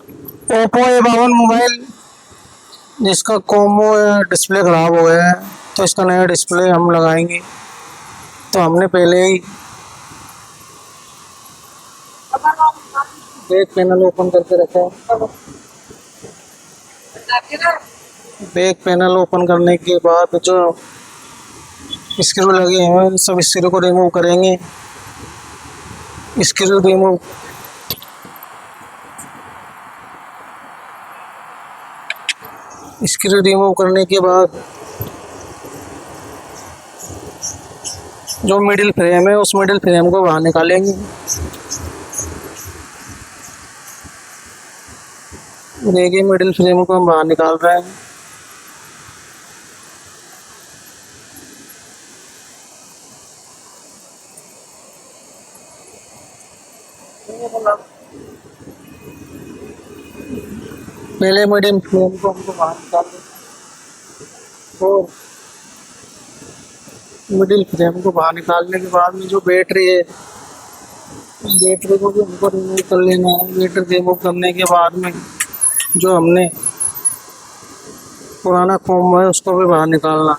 Oppo A52 mobile जिसका combo display ख़राब हो गया है, तो इसका नया डिस्प्ले हम लगाएंगे। तो हमने पहले ही बैक पैनल ओपन करके रखा है। बैक पैनल ओपन करने के बाद जो स्क्रू लगे हैं सब स्क्रू को रिमूव करेंगे। स्क्रू रिमूव स्क्रू रिमूव करने के बाद जो मिडिल फ्रेम है उस मिडिल फ्रेम को बाहर निकालेंगे। देखिए मिडिल फ्रेम को हम बाहर निकाल रहे हैं। पहले मिडिल फ्रेम को हमको बाहर निकाल दें और मिडिल फ्रेम को बाहर निकालने के बाद में जो बैटरी है, बैटरी को भी हमको रिमूव कर लेना है। बैटरी रिमूव करने के बाद में जो हमने पुराना कॉम्बो है उसको भी बाहर निकालना।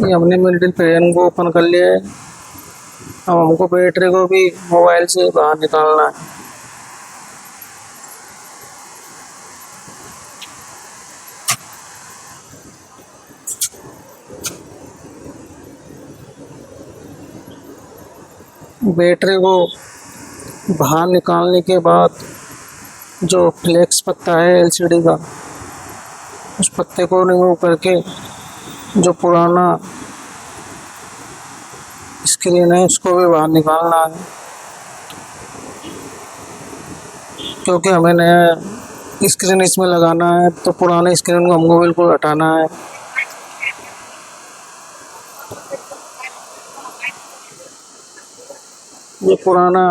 ये हमने मिडिल फ्रेम को ओपन कर लिया है। अब हमको बैटरी को भी मोबाइल से बाहर निकालना है। बैटरी को बाहर निकालने के बाद जो फ्लेक्स पत्ता है एलसीडी का, उस पत्ते को रिमूव करके जो पुराना स्क्रीन है उसको भी बाहर निकालना है, क्योंकि हमें नया स्क्रीन इसमें लगाना है। तो पुराने स्क्रीन को हमको बिल्कुल हटाना है। ये पुराना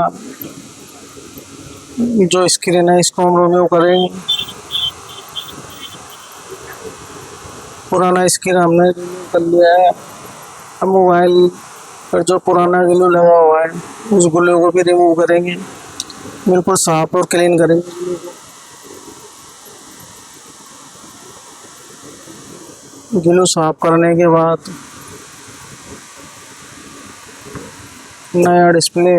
जो स्क्रीन है इसको हम रिमूव करेंगे। पुराना स्क्रीन हमने रिमूव कर लिया है। अब मोबाइल पर जो पुराना ग्लू लगा हुआ है उस ग्लू को भी रिमूव करेंगे। बिल्कुल साफ और क्लीन करेंगे ग्लू को। ग्लू साफ करने के बाद नया डिस्प्ले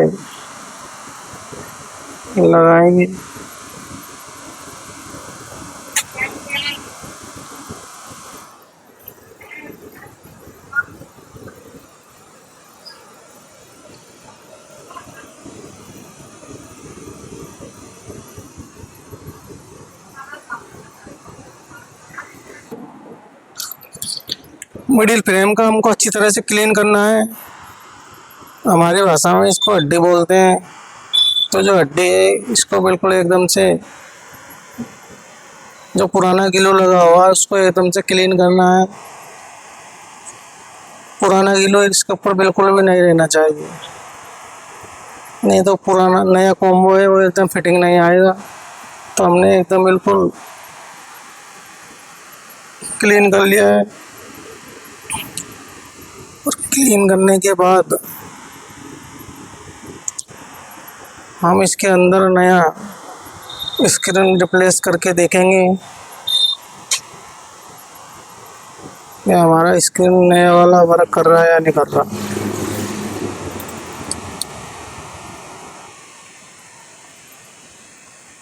लगाएंगे। मिडिल फ्रेम का हमको अच्छी तरह से क्लीन करना है। हमारी भाषा में इसको हड्डी बोलते हैं। तो जो हड्डी है इसको बिल्कुल एकदम से जो पुराना ग्लू लगा हुआ है उसको एकदम से क्लीन करना है। पुराना ग्लू इसके ऊपर बिल्कुल भी नहीं रहना चाहिए, नहीं तो पुराना नया कॉम्बो है वो एकदम फिटिंग नहीं आएगा। तो हमने एकदम बिल्कुल क्लीन कर लिया है। और क्लीन करने के बाद हम इसके अंदर नया स्क्रीन रिप्लेस करके देखेंगे कि हमारा स्क्रीन नया वाला वर्क कर रहा है या नहीं कर रहा।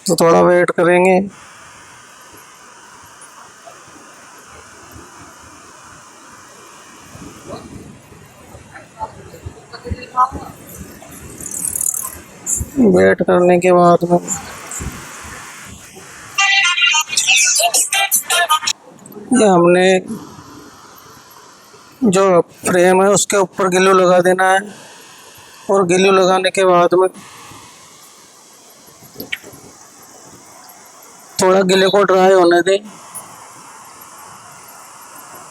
तो थोड़ा वेट करेंगे। वेट करने के बाद में ये हमने जो फ्रेम है उसके ऊपर ग्लू लगा देना है। और ग्लू लगाने के बाद में थोड़ा ग्लू को ड्राई होने दें,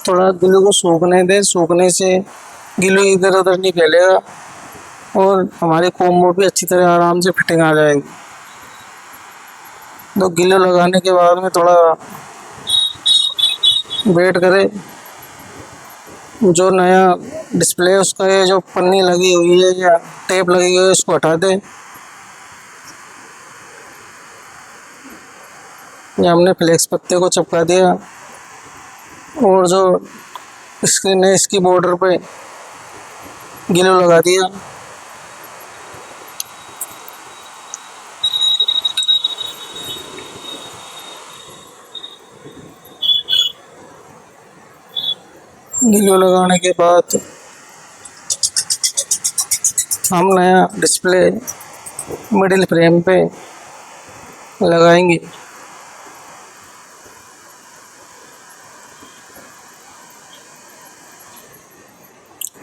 थोड़ा ग्लू को सूखने दें। सूखने से ग्लू इधर उधर नहीं फैलेगा और हमारे कॉम्बो भी अच्छी तरह आराम से फिटिंग आ जाएगी। तो ग्लू लगाने के बाद में थोड़ा वेट करें। जो नया डिस्प्ले है उसका ये जो पन्नी लगी हुई है या टेप लगी हुई है उसको हटा दें। ये हमने फ्लेक्स पत्ते को चिपका दिया और जो स्क्रीन है इसकी बॉर्डर पे ग्लू लगा दिया। ग्लू लगाने के बाद हम नया डिस्प्ले मिडिल फ्रेम पे लगाएंगे।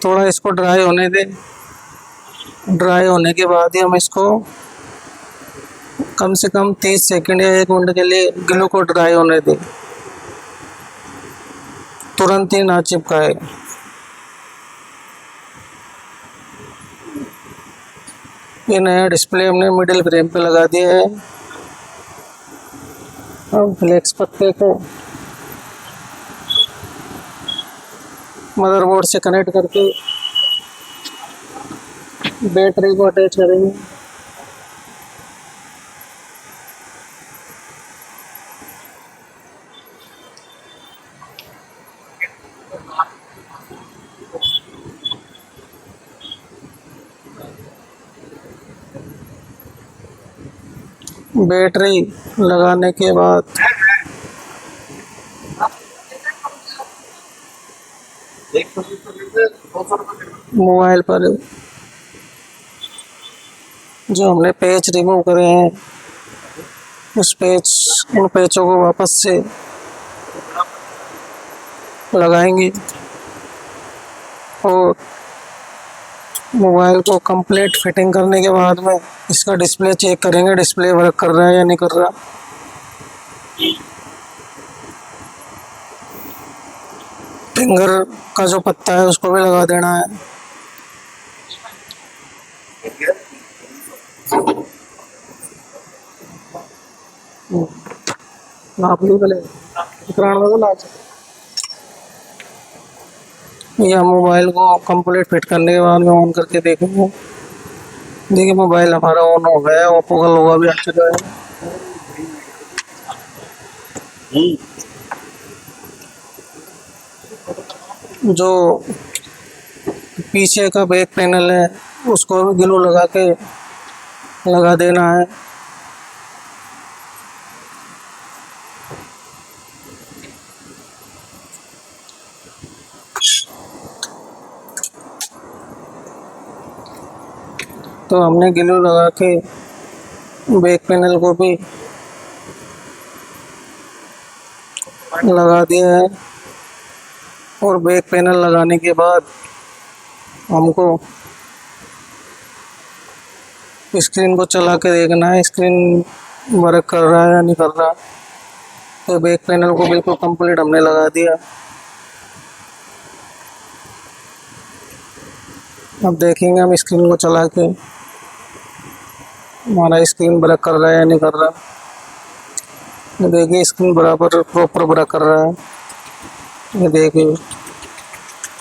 थोड़ा इसको ड्राई होने दें। ड्राई होने के बाद ही हम इसको कम से कम 30 सेकंड या 1 मिनट के लिए ग्लू को ड्राई होने दें, तुरंत ही ना चिपकाए। ये नया डिस्प्ले हमने मिडिल फ्रेम पे लगा दिया है। अब फ्लेक्स पत्ते को मदरबोर्ड से कनेक्ट करके बैटरी को अटैच करेंगे। बैटरी लगाने के बाद मोबाइल पर जो हमने पेच रिमूव करे हैं उन पेचों को वापस से लगाएंगे और मोबाइल को कंप्लीट फिटिंग करने के बाद में इसका डिस्प्ले चेक करेंगे, डिस्प्ले वर्क कर रहा है या नहीं कर रहा। फिंगर का जो पत्ता है उसको भी लगा देना है। नाप ली पहले या मोबाइल को कंप्लीट फिट करने के बाद में ऑन करके देखेंगे। देखिए मोबाइल हमारा ऑन हो गया, ओप्पो का लोगो भी आ चुका है। जो पीछे का बैक पैनल है उसको भी ग्लू लगा देना है। तो हमने ग्लू लगा के बैक पैनल को भी लगा दिया है और बैक पैनल लगाने के बाद हमको स्क्रीन को चला के देखना है स्क्रीन वर्क कर रहा है या नहीं कर रहा। तो बैक पैनल को बिल्कुल कंप्लीट हमने लगा दिया। अब देखेंगे हम स्क्रीन को चला के हमारा स्क्रीन वर्क कर रहा है या नहीं कर रहा। देखिए स्क्रीन बराबर प्रॉपर वर्क कर रहा है। ये देखिए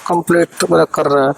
कंप्लीट वर्क कर रहा है।